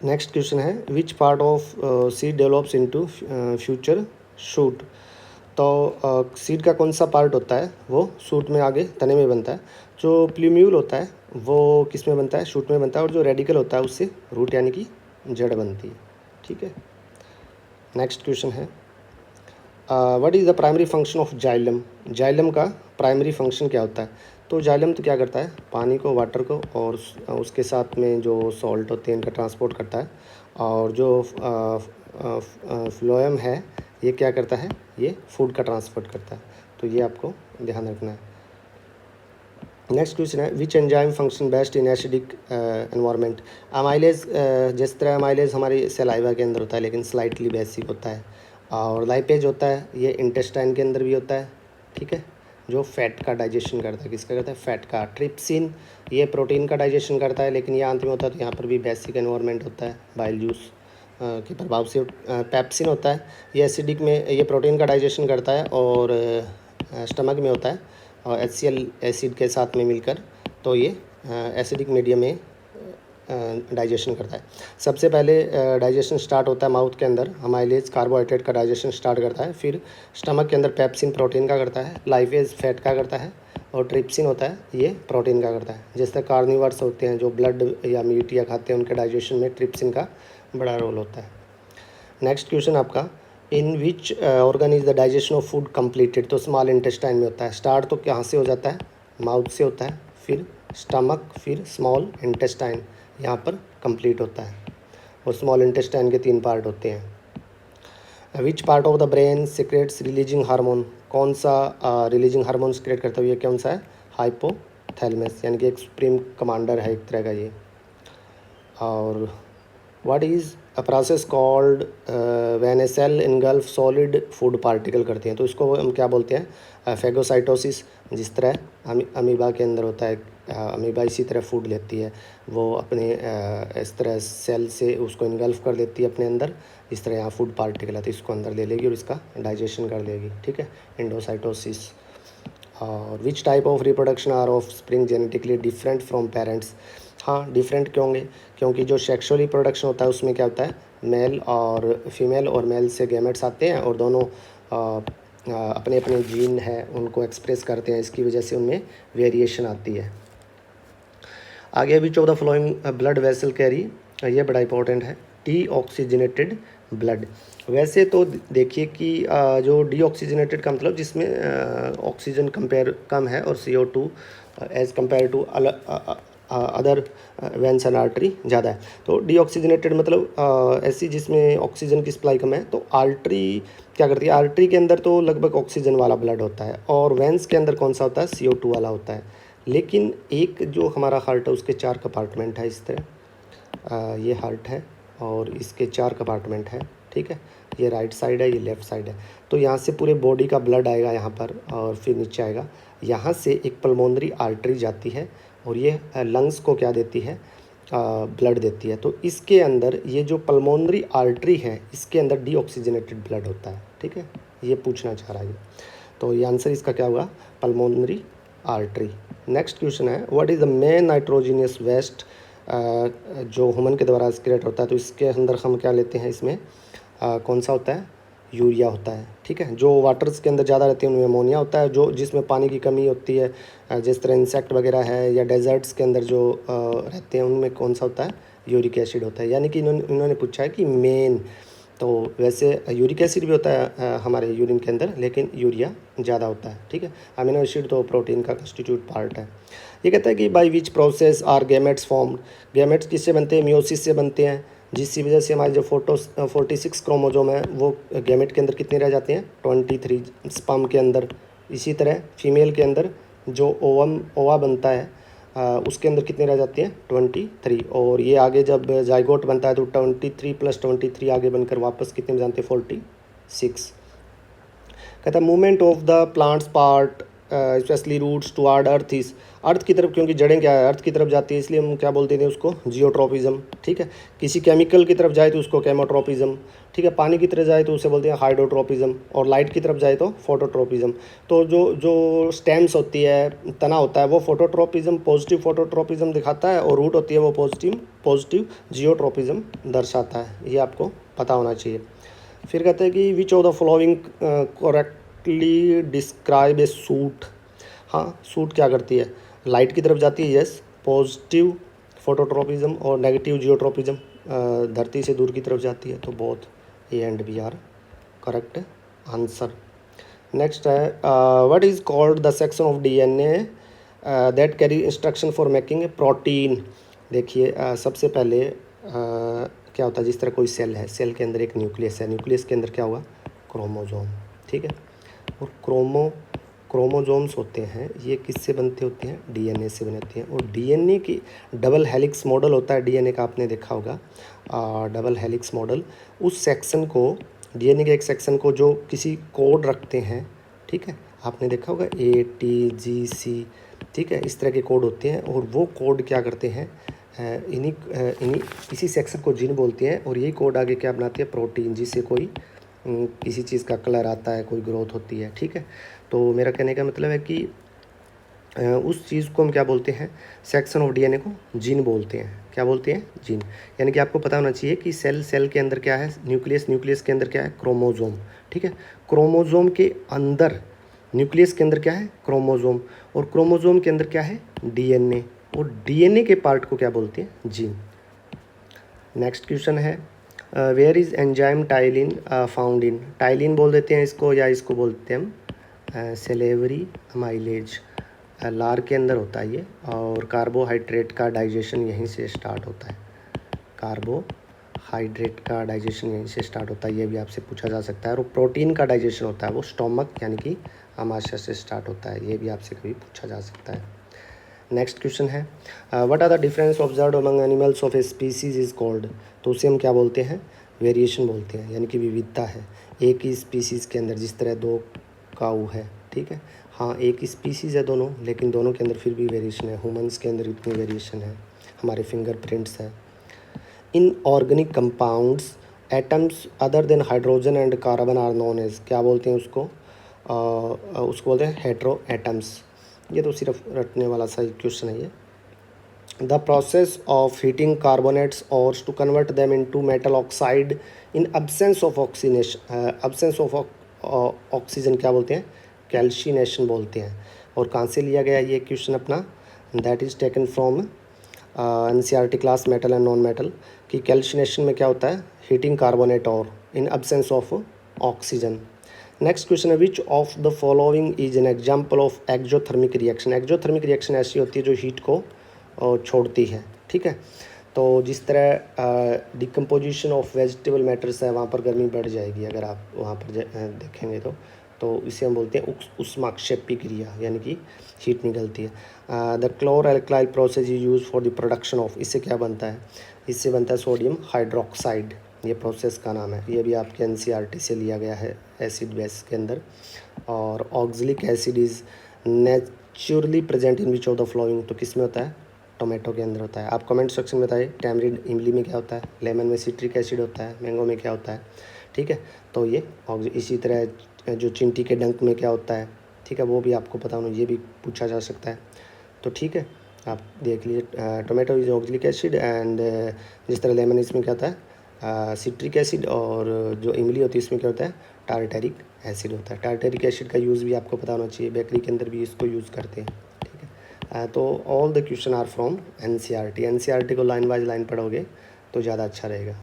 Next question है विच part of seed develops into future shoot. तो seed का कौन सा पार्ट होता है वो शूट में आगे तने में बनता है। जो प्ल्यूम्यूल होता है वो किस में बनता है, शूट में बनता है, और जो रेडिकल होता है उससे रूट यानी कि जड़ बनती है। ठीक है। नेक्स्ट क्वेश्चन है what is the primary function of xylem. Xylem का प्राइमरी फंक्शन क्या होता है। तो जाइलम तो क्या करता है, पानी को, वाटर को और उसके साथ में जो सॉल्ट होते हैं इनका ट्रांसपोर्ट करता है। और जो फ्लोएम है ये क्या करता है, ये फूड का ट्रांसपोर्ट करता है। तो ये आपको ध्यान रखना है। नेक्स्ट क्वेश्चन है which enzyme function best in acidic environment. Amylase, जिस तरह अमाइलेज हमारी सलाइवा के अंदर होता है लेकिन स्लाइटली बेसिक होता है। और लाइपेज होता है ये इंटेस्टाइन के अंदर भी होता है। ठीक है, जो फैट का डाइजेशन करता है, किसका करता है, फैट का। ट्रिप्सिन ये प्रोटीन का डाइजेशन करता है लेकिन ये अंत में होता है, तो यहाँ पर भी बेसिक एनवायरनमेंट होता है बाइल जूस के प्रभाव से। पेप्सिन होता है ये एसिडिक में, ये प्रोटीन का डाइजेशन करता है और स्टमक में होता है और HCl एसिड के साथ में मिलकर, तो ये एसिडिक मीडियम में डाइजेशन करता है। सबसे पहले डाइजेशन स्टार्ट होता है माउथ के अंदर, अमाइलेज कार्बोहाइड्रेट का डाइजेशन स्टार्ट करता है। फिर स्टमक के अंदर पेप्सिन प्रोटीन का करता है, लाइपेज फैट का करता है और ट्रिप्सिन होता है ये प्रोटीन का करता है। जिस तरह कार्निवर्स होते हैं जो ब्लड या मीट या खाते हैं उनके डाइजेशन में ट्रिप्सिन का बड़ा रोल होता है। नेक्स्ट क्वेश्चन आपका in which organ is the digestion of food completed. तो स्मॉल इंटेस्टाइन में होता है। स्टार्ट तो कहाँ से हो जाता है, माउथ से होता है, फिर स्टमक, फिर स्मॉल इंटेस्टाइन, यहाँ पर कंप्लीट होता है। और स्मॉल इंटेस्टाइन के 3 पार्ट होते हैं। Which part of the brain secretes releasing hormone. कौन सा रिलीजिंग हार्मोन सिक्रेट करता है, ये कौन सा है, हाइपोथैलेमस, यानी कि एक सुप्रीम कमांडर है एक तरह का ये। और what is a process called when a cell engulf solid food particle करते हैं। तो इसको हम क्या बोलते हैं, फेगोसाइटोसिस। जिस तरह अमीबा के अंदर होता है, अमीबा इसी तरह फूड लेती है, वो अपने इस तरह सेल से उसको इनगल्फ कर लेती है अपने अंदर। इस तरह यहाँ फूड पार्टिकल है तो इसको अंदर ले लेगी और इसका डाइजेशन कर लेगी। ठीक है, एंडोसाइटोसिस। और which type of reproduction are offspring genetically different from parents. हाँ, डिफरेंट क्यों होंगे, क्योंकि जो सेक्सुअल रिप्रोडक्शन होता है उसमें क्या होता है, मेल और फीमेल और मेल से गैमेट्स आते हैं और दोनों अपने अपने जीन है उनको एक्सप्रेस करते हैं, इसकी वजह से उनमें वेरिएशन आती है। आगे विच of the flowing blood vessel carry, ये बड़ा इंपॉर्टेंट है, डीऑक्सीजनेटेड ब्लड। वैसे तो देखिए कि जो डीऑक्सीजनेटेड का मतलब जिसमें ऑक्सीजन कंपेयर कम है और CO2 as compare to other veins and artery ज़्यादा है। तो डीऑक्सीजनेटेड मतलब ऐसी जिसमें ऑक्सीजन की सप्लाई कम है। तो आर्टरी क्या करती है, आर्टरी के अंदर तो लगभग ऑक्सीजन वाला ब्लड होता है और वेंस के अंदर कौन सा होता है, CO2 वाला होता है। लेकिन एक जो हमारा हार्ट है उसके 4 कंपार्टमेंट है। इस तरह ये हार्ट है और इसके 4 कंपार्टमेंट है। ठीक है, ये राइट साइड है, ये लेफ़्ट साइड है। तो यहाँ से पूरे बॉडी का ब्लड आएगा यहाँ पर और फिर नीचे आएगा। यहाँ से एक पल्मोनरी आर्टरी जाती है और ये लंग्स को क्या देती है, ब्लड देती है। तो इसके अंदर ये जो पल्मोनरी आर्टरी है इसके अंदर डीऑक्सीजनेटेड ब्लड होता है। ठीक है, ये पूछना चाह रहा है। तो ये आंसर इसका क्या होगा, पल्मोनरी आर्टरी। नेक्स्ट क्वेश्चन है what is the main nitrogenous waste, जो ह्यूमन के द्वारा एक्सक्रीट होता है। तो इसके अंदर हम क्या लेते हैं, इसमें कौन सा होता है, यूरिया होता है। ठीक है, जो वाटर्स के अंदर ज़्यादा रहते हैं उनमें अमोनिया होता है, जो जिसमें पानी की कमी होती है जिस तरह इंसेक्ट वगैरह है या डेजर्ट्स के अंदर जो रहते हैं उनमें कौन सा होता है, यूरिक एसिड होता है। यानी कि इन्होंने पूछा है कि मेन, तो वैसे यूरिक एसिड भी होता है हमारे यूरिन के अंदर लेकिन यूरिया ज़्यादा होता है। ठीक है, अमीनो एसिड तो प्रोटीन का कंस्टिट्यूट पार्ट है। ये कहता है कि by which process are gametes formed. Gametes किससे बनते हैं, मियोसिस से बनते हैं, जिसकी वजह से हमारे जो 46 क्रोमोजोम है वो गैमेट के अंदर कितने रह जाते हैं, 23 स्पर्म के अंदर। इसी तरह फीमेल के अंदर जो ओवा बनता है उसके अंदर कितने रह जाते हैं, 23। और ये आगे जब जाइगोट बनता है तो 23 + 23 आगे बनकर वापस कितने में जानते हैं, 46। कहता है movement of the plants part specially roots toward earth is, earth की तरफ, क्योंकि जड़ें क्या है अर्थ की तरफ जाती है, इसलिए हम क्या बोलते हैं उसको जियोट्रोपिज्म, ठीक है। किसी केमिकल की तरफ जाए तो उसको केमोट्रोपिज्म, ठीक है। पानी की तरफ जाए तो उसे बोलते हैं हाइड्रोट्रोपिज्म, और लाइट की तरफ जाए तो फोटोट्रोपिज्म। तो जो जो स्टेम्स होती है, तना होता है, वो फोटोट्रोपिज्म पॉजिटिव फोटोट्रोपिज्म दिखाता है, और रूट होती है वो पॉजिटिव जियोट्रोपिज्म दर्शाता है। ये आपको पता होना चाहिए। फिर कहते हैं कि which of the following correctly describe a shoot. हाँ, सूट क्या करती है, लाइट की तरफ जाती है, यस, पॉजिटिव फोटोट्रोपिज्म, और नेगेटिव जियोट्रोपिज्म धरती से दूर की तरफ जाती है। तो both A and B are correct answer. Next है what is called the section of DNA that carry instruction for making a protein. देखिए सबसे पहले क्या होता है, जिस तरह कोई सेल है, सेल के अंदर एक न्यूक्लियस है, न्यूक्लियस के अंदर क्या होगा, क्रोमोजोम, ठीक है। और क्रोमोजोम्स होते हैं, ये किससे बनते होते हैं, डीएनए से बनते हैं। और डीएनए की डबल हेलिक्स मॉडल होता है, डीएनए का आपने देखा होगा, डबल हेलिक्स मॉडल, उस सेक्शन को, डीएनए के एक सेक्शन को जो किसी कोड रखते हैं, ठीक है, आपने देखा होगा ATGC, ठीक है, इस तरह के कोड होते हैं। और वो कोड क्या करते हैं, इन्हीं इसी सेक्शन को जीन बोलते हैं, और यही कोड आगे क्या बनाती है, प्रोटीन, जिससे कोई किसी चीज़ का कलर आता है, कोई ग्रोथ होती है, ठीक है। तो मेरा कहने का मतलब है कि उस चीज़ को हम क्या बोलते हैं, सेक्शन ऑफ डीएनए को जीन बोलते हैं। क्या बोलते हैं, जीन। यानी कि आपको पता होना चाहिए कि सेल के अंदर क्या है, न्यूक्लियस के अंदर क्या है, क्रोमोजोम, ठीक है। क्रोमोजोम के अंदर, न्यूक्लियस के अंदर क्या है, क्रोमोजोम, और क्रोमोजोम के अंदर क्या है, डीएनए, और डीएनए के पार्ट को क्या बोलते हैं, जीन। नेक्स्ट क्वेश्चन है where is enzyme ptyalin found in. Ptyalin बोल देते हैं इसको, या इसको बोलते हैं हम सेलेवरी अमाइलेज। लार के अंदर होता है ये, और कार्बोहाइड्रेट का डाइजेशन यहीं से स्टार्ट होता है, कार्बोहाइड्रेट का डाइजेशन यहीं से स्टार्ट होता है, ये भी आपसे पूछा जा सकता है। और प्रोटीन का डाइजेशन होता है वो स्टोमक यानी कि आमाशय से स्टार्ट होता है, ये भी आपसे कभी पूछा जा सकता है। नेक्स्ट क्वेश्चन है what are the difference observed among animals of a species is called. तो उसे हम क्या बोलते हैं, वेरिएशन बोलते हैं, यानी कि विविधता है एक ही स्पीसीज़ के अंदर। जिस तरह दो काऊ है, ठीक है, हाँ एक ही स्पीसीज़ है दोनों, लेकिन दोनों के अंदर फिर भी वेरिएशन है। ह्यूमंस के अंदर इतनी वेरिएशन है, हमारे फिंगरप्रिंट्स है। In organic compounds atoms other than hydrogen and carbon are known as. क्या बोलते हैं उसको, उसको बोलते हैं हेट्रो एटम्स। ये तो सिर्फ रटने वाला सा क्वेश्चन है ये। The process of heating carbonates और to convert them into metal oxide in absence of oxidation, absence of oxygen क्या बोलते हैं, कैल्शिनेशन बोलते हैं। और कहाँ से लिया गया ये क्वेश्चन अपना, that is taken from NCERT class metal and non metal. कि कैल्शिनेशन में क्या होता है, हीटिंग कार्बोनेट और in absence of oxygen. Next question है which of the following is an example of exothermic reaction. Exothermic reaction ऐसी होती है जो हीट को छोड़ती है, ठीक है। तो जिस तरह डिकम्पोजिशन ऑफ वेजिटेबल मैटर्स है, वहाँ पर गर्मी बढ़ जाएगी अगर आप वहाँ पर देखेंगे तो इसे हम बोलते हैं उष्माक्षेपी क्रिया, यानी कि हीट निकलती है। The chlor alkali process is use for the production of, इससे क्या बनता है, इससे बनता है सोडियम हाइड्रोक्साइड, ये प्रोसेस का नाम है। ये भी आपके NCERT से लिया गया है एसिड बेस के अंदर। और oxalic acid is naturally present in which of the flowing. तो किस में होता है, टोमेटो के अंदर होता है। आप कमेंट सेक्शन में बताइए टैमरिंड इमली में क्या होता है, लेमन में सिट्रिक एसिड होता है, मैंगो में क्या होता है, ठीक है। तो ये इसी तरह जो चिंटी के डंक में क्या होता है, ठीक है, वो भी आपको पता होना, ये भी पूछा जा सकता है। तो ठीक है, आप देख लीजिए tomato is oxalic acid and जिस तरह लेमन इसमें क्या होता है सिट्रिक एसिड, और जो इमली होती है इसमें क्या होता है टारटेरिक एसिड होता है। टारटेरिक एसिड का यूज़ भी आपको पता होना चाहिए, बेकरी के अंदर भी इसको यूज़ करते हैं, ठीक है। तो all the question are from NCERT। NCERT को लाइन बाय लाइन पढ़ोगे तो ज़्यादा अच्छा रहेगा।